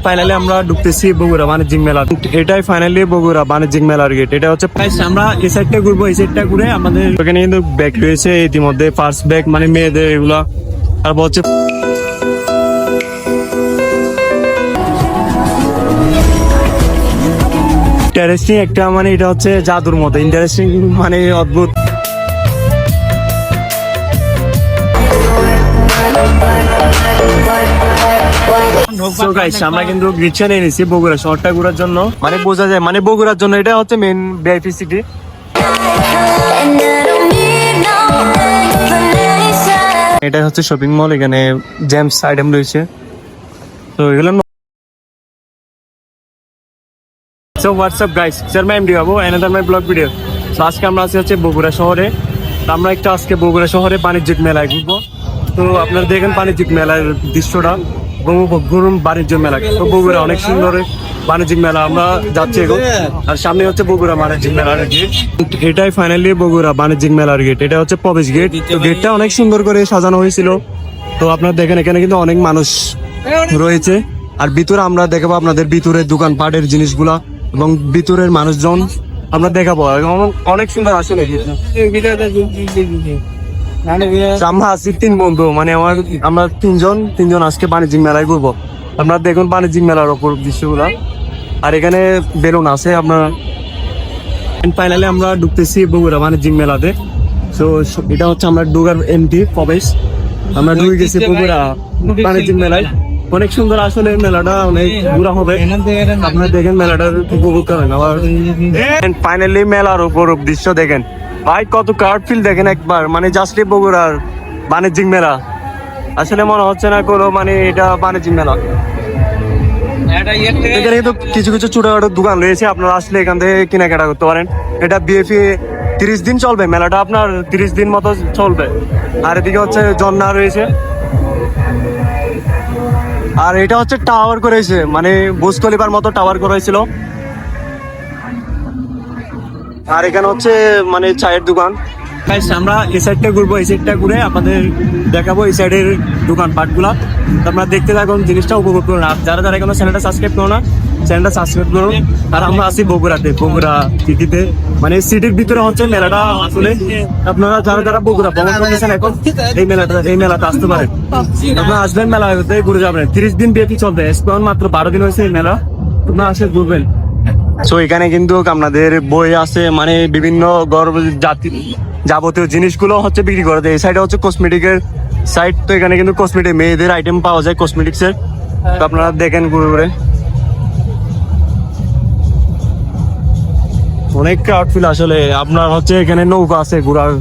Finally আমরা ঢুকতেছি বগুড়া বাণিজ্যিক মেলা। এটাই ফাইনালি বগুড়া বাণিজ্যিক মেলার গেট। এটা হচ্ছে আমরা এই সাইডটা ঘুরবো, এই সাইডটা ঘুরে আমাদের এখানে কিন্তু ব্যাগ রয়েছে ইতিমধ্যে, ফার্স্ট ব্যাগ মানে মেয়েদের এগুলা। তারপর হচ্ছে ইন্টারেস্টিং একটা, মানে এটা হচ্ছে জাদুর মতো ইন্টারেস্টিং, মানে অদ্ভুত। আমরা কিন্তু রিক্সা নিয়ে নিছি বগুড়া শহরটা ঘোরার জন্য, মানে বোঝা যায় মানে বগুড়ার জন্য এটা হচ্ছে মেন ভিআইপি সিটি। এটা হচ্ছে শপিং মল, এখানে জেমস আইটেম রয়েছে। তো এগুলো So what's up guys, it's my MD Babu, another my blog video. So আজকে আমরা আছি হচ্ছে বগুড়া শহরে। তো আমরা একটা আজকে বগুড়া শহরে বাণিজ্যিক মেলায় ঘুরবো। তো আপনারা দেখেন বাণিজ্যিক মেলার দৃশ্যটা, গরুম বাণিজ্য মেলা। তো বগুড়া অনেক সুন্দর বাণিজ্যিক মেলা, আমরা যাচ্ছি এখন। আর সামনে হচ্ছে বগুড়া বাণিজ্যিক মেলার গেট। এটাই ফাইনালি বগুড়া বাণিজ্যিক মেলার গেট। এটা হচ্ছে প্রবেশ গেট। তো গেটটা অনেক সুন্দর করে সাজানো হয়েছিল। তো আপনারা দেখেন এখানে কিন্তু অনেক মানুষ রয়েছে। আর ভিতরে আমরা দেখাবো আপনাদের ভিতরের দোকানপাটের জিনিসগুলা এবং ভিতরের মানুষজন আমরা দেখাবো। অনেক সুন্দর আসলে আমরা আছি 3 বন্ধু, মানে আমরা তিনজন আজকে বাণিজ্যিক মেলায় ঘুরবো। আপনারা দেখুন বাণিজ্যিক মেলার ওপর দৃশ্যগুলা। আর এখানে বেলুন আছে আপনার। ফাইনালি আমরা ঢুকতেছি বগুড়া বাণিজ্যিক মেলাতে। তো এটা হচ্ছে আমরা ঢুকার এন্ট্রি প্রবেশ। আমরা ঢুকে গেছি বগুড়া বাণিজ্যিক মেলায়। অনেক সুন্দর আসলে মেলাটা, অনেক ঘোরা হবে। আপনারা দেখেন মেলাটা উপভোগ করেন। আবার ফাইনালি মেলার উপর দৃশ্য দেখেন ভাই, কত কার্ডফিল দেখেন একবার, মানে জাস্টলি বগুড়ার বাণিজ্যিক মেলা। আসলে মনে হচ্ছে না কোনো মানে এটা বাণিজ্যিক মেলা। এখানে কিন্তু কিছু কিছু ছোটখাটো দোকান রয়েছে, আপনারা আসলে এখান থেকে কেনাকাটা করতে পারেন। এটা বিএফি 30 দিন চলবে মেলাটা, আপনার 30 দিন মতো চলবে। আর এদিকে হচ্ছে ঝর্ণা রয়েছে। আর এটা হচ্ছে টাওয়ার করেছে, মানে বুর্জ খলিফার মতো টাওয়ার করেছিল। আর এখানে হচ্ছে মানে চায়ের দোকান। আমরা এই সাইডটা ঘুরবো, এই সাইডটা ঘুরে আপনাদের দেখাবো এই সাইডের দোকান পাটগুলা। আপনারা দেখতে থাকুন, জিনিসটা উপভোগ করুন। আর যারা যারা এখনো চ্যানেলটা সাবস্ক্রাইব করো না, চ্যানেলটা সাবস্ক্রাইব করুন। আর আমরা আছি বগুড়াতে, বগুড়া সিটিতে, মানে সিটির ভিতরে হচ্ছে মেলাটা। আসলে আপনারা যারা যারা বগুড়া ভ্রমণ করতেছেন এখন এই মেলাতে আসতে পারেন। আপনারা আসবেন, মেলাতে ঘুরে যাবেন। 30 দিন ব্যাপী চলবে, মাত্র 12 দিন হয়েছে এই মেলা। আপনারা আসে ঘুরবেন। তো এখানে কিন্তু আপনাদের বই আছে, মানে বিভিন্ন যাবতীয় জিনিসগুলো হচ্ছে বিক্রি করে দেয়। এই সাইডে হচ্ছে কসমেটিকের সাইড। তো এখানে কিন্তু কসমেটিক মেয়েদের আইটেম পাওয়া যায়, কসমেটিক্সের। তো আপনারা দেখেন ঘুরে ঘুরে, অনেক আউটফিল আসলে। আপনার হচ্ছে এখানে নৌকা আছে ঘোরার।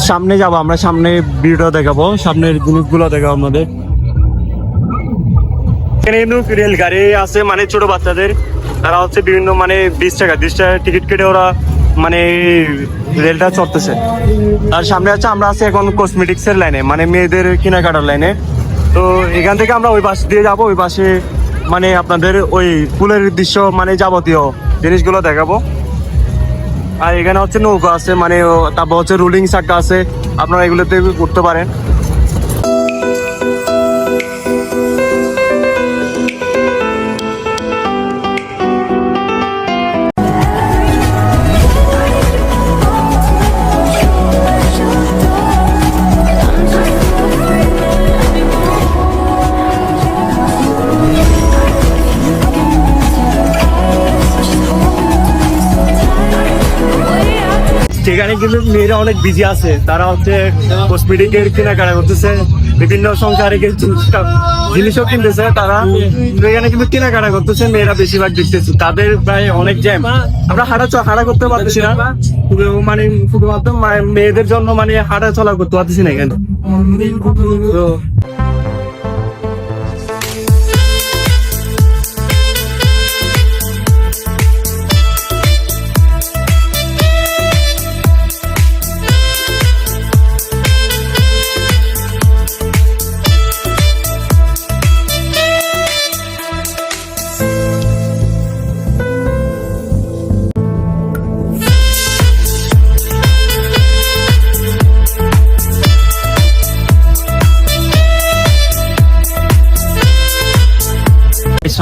সামনে যাবো আমরা, সামনে ভিডিওটা দেখাবো, সামনের জিনিসগুলো দেখাবো আপনাদের। এখানে কিন্তু রেল গাড়ি আছে, মানে ছোট বাচ্চাদের। তারা হচ্ছে বিভিন্ন মানে 20 টাকা টিকিট কেটে ওরা মানে রেলটা চড়তেছে। আর সামনে আছে আমরা আছি এখন কসমেটিক্স এর লাইনে, মানে মেয়েদের কেনাকাটার লাইনে। তো এখান থেকে আমরা ওই পাশ দিয়ে যাবো, ওই পাশে মানে আপনাদের ওই ফুলের দৃশ্য, মানে যাবতীয় জিনিসগুলো দেখাবো। আর এখানে হচ্ছে নৌকা আছে, মানে তারপর হচ্ছে রুলিং চাকা আছে, আপনারা এগুলোতে করতে পারেন। সেখানে কিন্তু মেয়েরা অনেক বিজি আছে, তারা হচ্ছে কসমেটিকের কেনাকাটা করতেছে, বিভিন্ন সংসারে জিনিসও কিনতেছে তারা। এখানে কিন্তু কেনাকাটা করতেছে মেয়েরা বেশিরভাগ দেখতেছি, তাদের প্রায় অনেক জ্যাম। আমরা হাঁটা করতে পারতেছি না, মানে শুধুমাত্র মেয়েদের জন্য মানে হাঁটা চলা করতে পারতেছি না এখানে। তো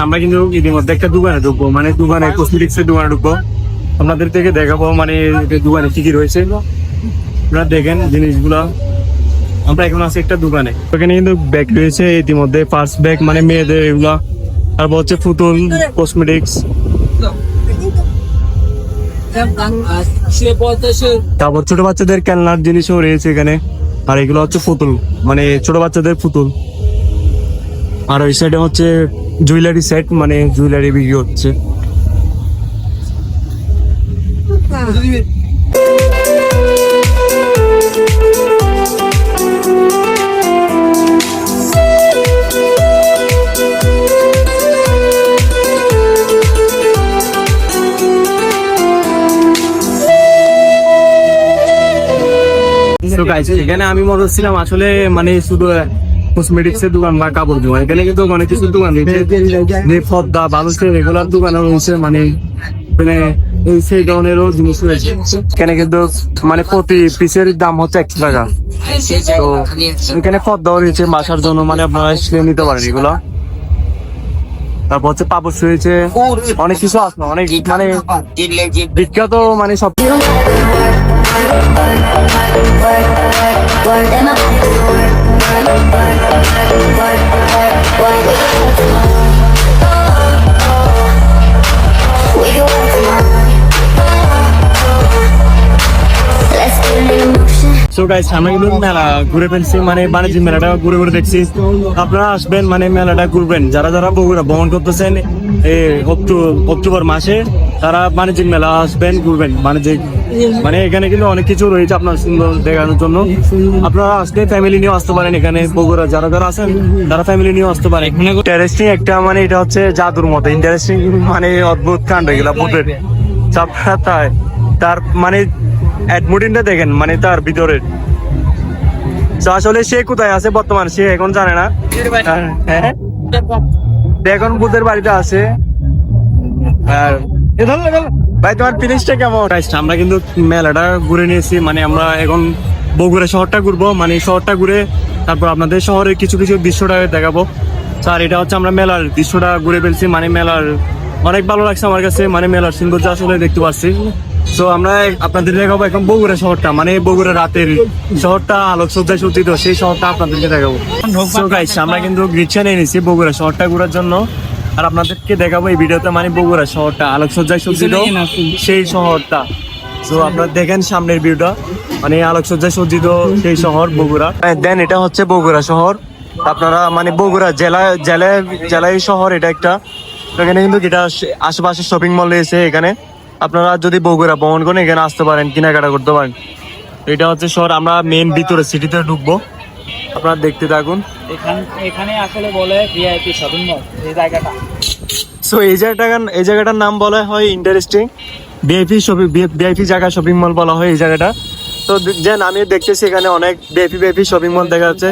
আমরা কিন্তু ইতিমধ্যে একটা দোকানে ঢুকবো, মানে দোকানে কসমেটিক্স এর দোকানে ঢুকবো। আপনাদের থেকে দেখাবো মানে দোকানে কি কি রয়েছে, আপনারা দেখেন জিনিসগুলা। আমরা এখন আছি একটা দোকানে, ওখানে কিন্তু ব্যাগ রয়েছে ইতিমধ্যে, পার্স ব্যাগ মানে মেয়েদের এগুলা, তারপর হচ্ছে পুতুল কসমেটিক্স, তারপর ছোট বাচ্চাদের খেলনার জিনিসও রয়েছে এখানে। আর এগুলো হচ্ছে পুতুল, মানে ছোট বাচ্চাদের পুতুল। আর ওই সাইডে হচ্ছে জুয়েলারি সেট, মানে জুয়েলারি বিক্রি হচ্ছে। তো গাইস, এখানে আমি মনে হচ্ছিলাম আসলে মানে শুধু কসমেটিক্স এর দোকান বা কাপড় দোকান, এখানে কিন্তু অনেক কিছু দোকান রয়েছে, যে পদ্মা বালুচের রেগুলার দোকান রয়েছে, মানে এই সেই ধরনেরও জিনিস রয়েছে এখানে। কিন্তু মানে প্রতি পিসের দাম হচ্ছে 100 টাকা। তো এখানে পদ্মাও রয়েছে বাসার জন্য, মানে আপনারা এসে নিতে পারেন এগুলো। তারপর হচ্ছে পাপোশ রয়েছে, অনেক কিছু আছে, অনেক মানে বিখ্যাত মানে সব। সো গাইস, আমরা কিন্তু মেলা ঘুরে ফেলছি, মানে বাণিজ্য মেলাটা ঘুরে ঘুরে দেখছি। আপনারা আসবেন, মানে মেলাটা ঘুরবেন। যারা যারা বগুড়া ভ্রমণ করতেছেন এই অক্টোবর মাসে, তারা বাণিজ্যিক মেলা আসবেন, ঘুরবেন বাণিজ্যিক। মানে এখানে কিন্তু অনেক কিছু রয়েছে আপনার সুন্দর দেখানোর জন্য। আপনারা আসলে ফ্যামিলি নিয়েও আসতে পারেন এখানে। বগুড়া যারা যারা আছেন তারা ফ্যামিলি নিয়েও আসতে পারেন। ইন্টারেস্টিং একটা মানে এটা হচ্ছে জাদুর মতো ইন্টারেস্টিং, মানে অদ্ভুত কাণ্ড এগুলা ভূতের। তার মানে অ্যাডমোডিনটা দেখেন, মানে তার ভিতরে আসলে সে কোথায় আছে বর্তমান সে এখন জানে না। হ্যাঁ, এখন ভূতের বাড়িতে আছে। আর ভাই, তোমার ফিলিংসটা কেমন? আমরা কিন্তু মেলাটা ঘুরে নিয়েছি, মানে আমরা এখন বগুড়া শহরটা ঘুরবো, মানে শহরটা ঘুরে তারপর আপনাদের শহরের কিছু কিছু দৃশ্যটা দেখাবো। স্যার, এটা হচ্ছে আমরা মেলার দৃশ্যটা ঘুরে ফেলছি, মানে মেলার অনেক ভালো লাগছে আমার কাছে, মানে মেলার সৌন্দর্য আসলে দেখতে পাচ্ছি। তো আমরা আপনাদের দেখাবো এখন বগুড়া শহরটা, মানে বগুড়া রাতের শহরটা আলোকসজ্জায় সজ্জিত, সেই শহরটা আপনাদেরকে দেখাবো। So guys, আমরা কিন্তু রিক্সা নিয়ে নিয়েছি বগুড়া শহরটা ঘোরার জন্য, আর আপনাদেরকে দেখাবো এই ভিডিওতে মানে বগুড়া শহরটা আলোকসজ্জায় সজ্জিত সেই শহরটা। তো আপনারা দেখেন সামনের ভিউটা, মানে আলোকসজ্জায় সজ্জিত সেই শহর বগুড়া। দেন এটা হচ্ছে বগুড়া শহর। আপনারা মানে বগুড়া জেলায় শহর এটা একটা। এখানে কিন্তু এটা আশেপাশে শপিং মল রয়েছে। এখানে আপনারা যদি বগুড়া ভ্রমণ করেন এখানে আসতে পারেন, কেনাকাটা করতে পারেন। এটা হচ্ছে শহর, আমরা মেইন ভিতরে সিটিতে ঢুকবো, আপনারা দেখতে থাকুন। এখানে আসলে বলে ভিআইপি শপিং মল এই জায়গাটা। সো এই জায়গাটার নাম বলা হয় ইন্টারেস্টিং ভিআইপি জায়গা শপিং মল বলা হয় এই জায়গাটা। তো যেন আমি দেখতেছি এখানে অনেক ভিআইপি শপিং মল দেখা যাচ্ছে,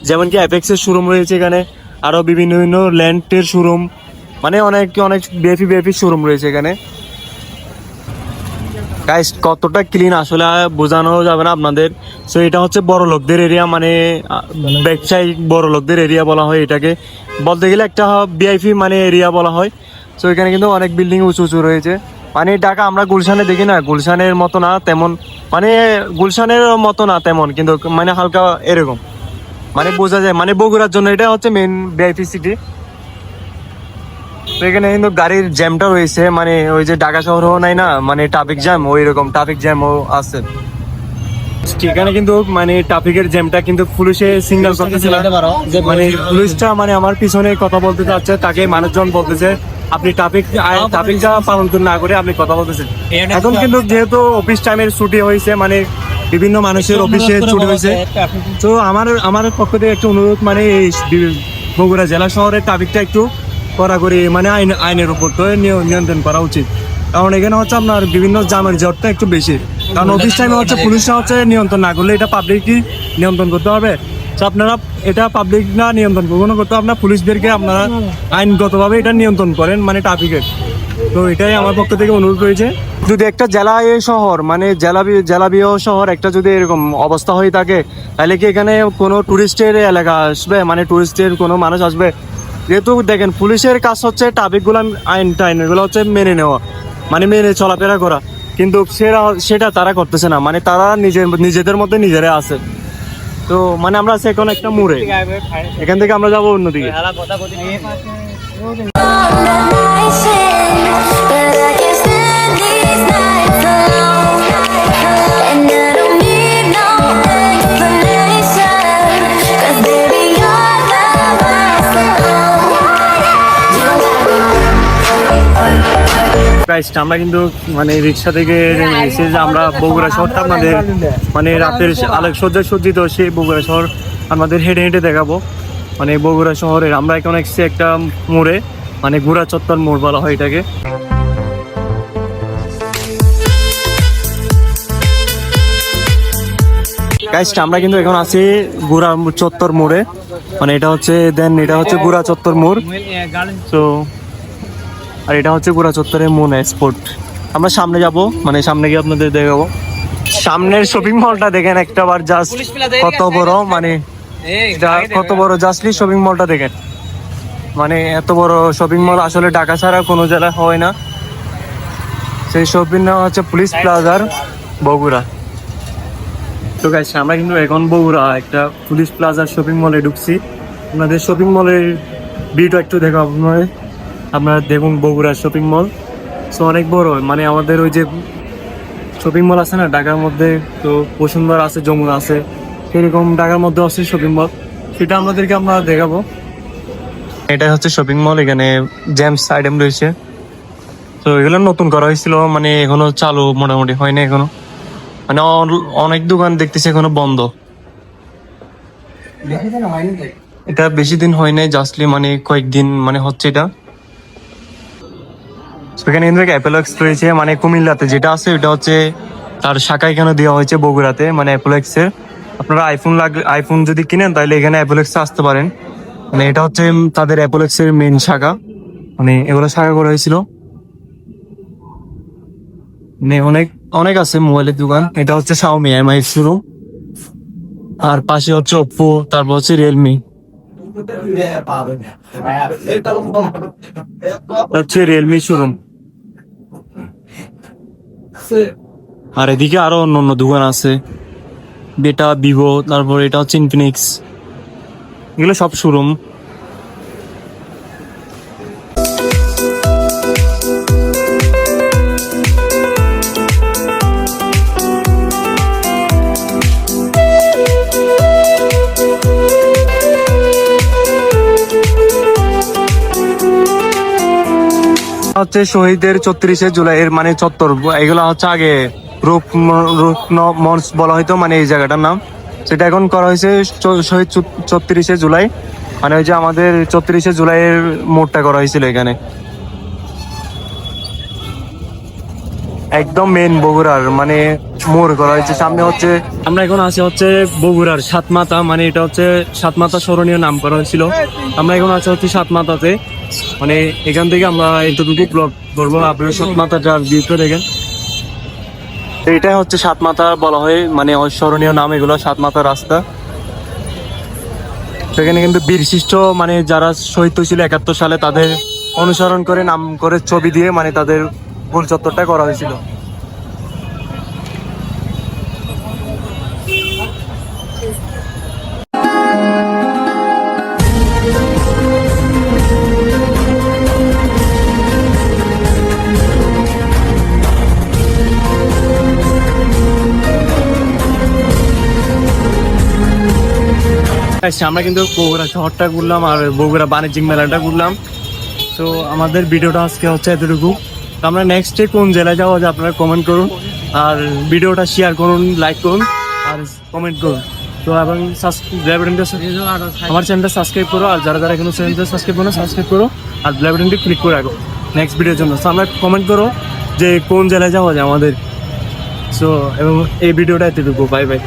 যেমন কি অ্যাপেক্স এর শোরুম রয়েছে এখানে, আরো বিভিন্ন ল্যান্ডের শোরুম, মানে অনেক ভিআইপি শোরুম রয়েছে এখানে। গাইস, কতটা ক্লিন আসলে বোঝানো যাবে না আপনাদের। সো এটা হচ্ছে বড় লোকদের এরিয়া, মানে ব্যবসায়িক বড় লোকদের এরিয়া বলা হয় এটাকে, বলতে গেলে একটা ভিআইপি মানে এরিয়া বলা হয়। সো এখানে কিন্তু অনেক বিল্ডিং উঁচু উঁচু রয়েছে, মানে ঢাকা আমরা গুলশানে দেখি না, গুলশানের মতো না তেমন, মানে গুলশানের মতো না তেমন, কিন্তু মানে হালকা এরকম, মানে বোঝা যায় মানে বগুড়ার জন্য এটা হচ্ছে মেইন ভিআইপি সিটি। তো এখানে কিন্তু গাড়ির জ্যামটা রয়েছে, মানে ওই যে ঢাকা শহরও নাই না, মানে ট্রাফিক জ্যাম, ওই রকম ট্রাফিক জ্যামও আছে এখানে। কিন্তু মানে ট্রাফিকের জ্যামটা কিন্তু পুলিশে সিগন্যাল করতেছিল, মানে পুলিশটা মানে আমার পিছনে কথা বলতে চাচ্ছে, তাকে মানুষজন বলতেছে আপনি ট্রাফিক যা পালন না করে আপনি কথা বলতেছেন। এখন কিন্তু যেহেতু অফিস টাইমের ছুটি হয়েছে, মানে বিভিন্ন মানুষের অফিসে ছুটি হয়েছে, তো আমার পক্ষ থেকে একটু অনুরোধ, মানে এই বগুড়া জেলা শহরের ট্রাফিকটা একটু কড়াকড়ি, মানে আইনের উপর তো নিয়ন্ত্রণ করা উচিত। কারণ এখানে হচ্ছে আপনার বিভিন্ন জামের জটটা একটু বেশি, কারণ অফিস টাইমে হচ্ছে পুলিশরা হচ্ছে নিয়ন্ত্রণ না করলে এটা পাবলিকই নিয়ন্ত্রণ করতে হবে। তো আপনারা এটা পাবলিক না নিয়ন্ত্রণ কখনো করতে, আপনার পুলিশদেরকে আপনারা আইনগতভাবে এটা নিয়ন্ত্রণ করেন, মানে ট্রাফিকের। তো এটাই আমার পক্ষ থেকে অনুরোধ রয়েছে। যদি একটা জেলায় শহর, মানে জেলাবিও শহর একটা যদি এরকম অবস্থা হয়ে থাকে, তাহলে কি এখানে কোনো টুরিস্টের এলাকা আসবে, মানে টুরিস্টের কোনো মানুষ আসবে? যেহেতু দেখেন পুলিশের কাজ হচ্ছে ট্রাফিক গুলা আইন টাইন এগুলো হচ্ছে মেনে নেওয়া, মানে মেনে চলাফেরা করা, কিন্তু সেটা তারা করতেছে না, মানে তারা নিজেদের মধ্যে নিজেরা আছে। তো মানে আমরা আছি এখন একটা মোড়ে, এখান থেকে আমরা যাবো অন্যদিকে। আমরা কিন্তু মানে রিক্সা থেকে এসে যে আমরা বগুড়া শহরটা আপনাদের মানে রাতের আলোকসজ্জায় সজ্জিত সেই বগুড়া শহর আমাদের হেঁটে হেঁটে দেখাবো। মানে বগুড়া শহরের আমরা এখন এসেছি একটা মোড়ে, মানে ঘোড়া চত্বর মোড় বলা হয় এটাকে। আমরা কিন্তু এখন আছি ঘোড়া চত্বর মোড়ে, মানে এটা হচ্ছে ঘোড়া চত্বর মোড়। তো আর এটা হচ্ছে ঘোড়া চত্বরের মন স্পট। আমরা সামনে যাব, মানে সামনে গিয়ে আপনাদের দেখাবো। সামনের শপিং মলটা দেখেন একটা বার, জাস্ট কত বড়, মানে কত বড় জাস্টলি শপিং মলটা দেখেন, মানে এত বড় শপিং মল আসলে ঢাকা ছাড়া কোনো জেলায় হয় না। সেই শপিং মল হচ্ছে পুলিশ প্লাজার বগুড়া। তো গাইস আমরা কিন্তু এখন বগুড়া একটা পুলিশ প্লাজার শপিং মলে ঢুকছি। আপনাদের শপিং মলের ভিডিও একটু দেখাবো, আপনারা দেখুন বগুড়ার শপিং মল। সো অনেক বড়, মানে আমাদের ওই যে শপিং মল আছে না ঢাকার মধ্যে, তো বসুন্ধরা আছে, যমুনা আছে, সেরকম ঢাকার মধ্যে আছে শপিং মল, সেটা আমাদেরকে আমরা দেখাবো। এটা হচ্ছে শপিং মল, এখানে জেমস আইটেম রয়েছে। তো এগুলো নতুন করা হয়েছিল, মানে এখনো চালু মোটামুটি হয়নি এখনো, মানে অনেক দোকান দেখতেছি এখনো বন্ধ। এটা বেশি দিন হয় নাই, জাস্টলি মানে কয়েকদিন মানে হচ্ছে এটা। সেখানে কিন্তু অ্যাপোলেক্স রয়েছে, মানে কুমিল্লাতে যেটা আছে ওটা হচ্ছে তার শাখা এখানে দেওয়া হয়েছে বগুড়াতে, মানে অ্যাপোলেক্সের। আপনারা আইফোন যদি কিনেন তাহলে এখানে অ্যাপোলেক্সে আসতে পারেন, মানে এটা হচ্ছে তাদের অ্যাপোলেক্সের মেন শাখা, মানে এগুলো শাখা করা হয়েছিল। মানে অনেক আছে মোবাইলের দোকান। এটা হচ্ছে শাওমি এমআই শুরু, আর পাশে হচ্ছে ওপ্পো, তারপর হচ্ছে রিয়েলমি, হচ্ছে রিয়েলমি শোরুম। আর এদিকে আরো অন্য দোকান আছে, বেটা, ভিভো, তারপর এটা হচ্ছে ইনফিনিক্স, এগুলো সব শোরুম। হচ্ছে শহীদের 34শে জুলাইয়ের মানে চত্বর, এগুলা হচ্ছে আগে রূপ মঞ্চ বলা হয়তো, মানে এই জায়গাটার নাম, সেটা এখন করা হয়েছে শহীদ 34শে জুলাই, মানে ওই যে আমাদের 34শে জুলাইয়ের মোড়টা করা হয়েছিল এখানে, একদম মেন বগুড়ার মানে মোড় করা হয়েছে। সামনে হচ্ছে আমরা এখন আছি হচ্ছে বগুড়ার সাতমাথা, মানে এটা হচ্ছে সাতমাথা স্মরণীয় নাম করা হয়েছিল। আমরা এখন আছি হচ্ছে সাতমাথাতে, মানে এখান থেকে আমরা এতটুকু ব্লগ করবো। আপনারা সাতমাথাটার ভিউটা দেখেন, এটাই হচ্ছে সাতমাথা বলা হয়, মানে স্মরণীয় নাম এগুলো, সাতমাথা রাস্তা। সেখানে কিন্তু বীরশ্রেষ্ঠ মানে যারা শহীদ হয়েছিল 71 সালে তাদের অনুসরণ করে নাম করে ছবি দিয়ে মানে তাদের গোল চত্বরটা করা হয়েছিল। আমরা কিন্তু বগুড়া শহরটা ঘুরলাম আর বগুড়া বাণিজ্যিক মেলাটা ঘুরলাম। তো আমাদের ভিডিওটা আজকে হচ্ছে এতটুকু। তো আমরা নেক্সট ডে কোন জেলায় যাবো আপনারা কমেন্ট করুন, আর ভিডিওটা শেয়ার করুন, লাইক করুন আর কমেন্ট করুন। তো এবং আমার চ্যানেলটা সাবস্ক্রাইব করো, আর যারা যারা এখনো চ্যানেলটা সাবস্ক্রাইব করো আর বেল বাটনটি ক্লিক করে রাখো নেক্সট ভিডিওর জন্য। তো আমরা কমেন্ট করো যে কোন জেলায় যাওয়া যায় আমাদের। সো এবং এই ভিডিওটা এতটুকু, বাই বাই।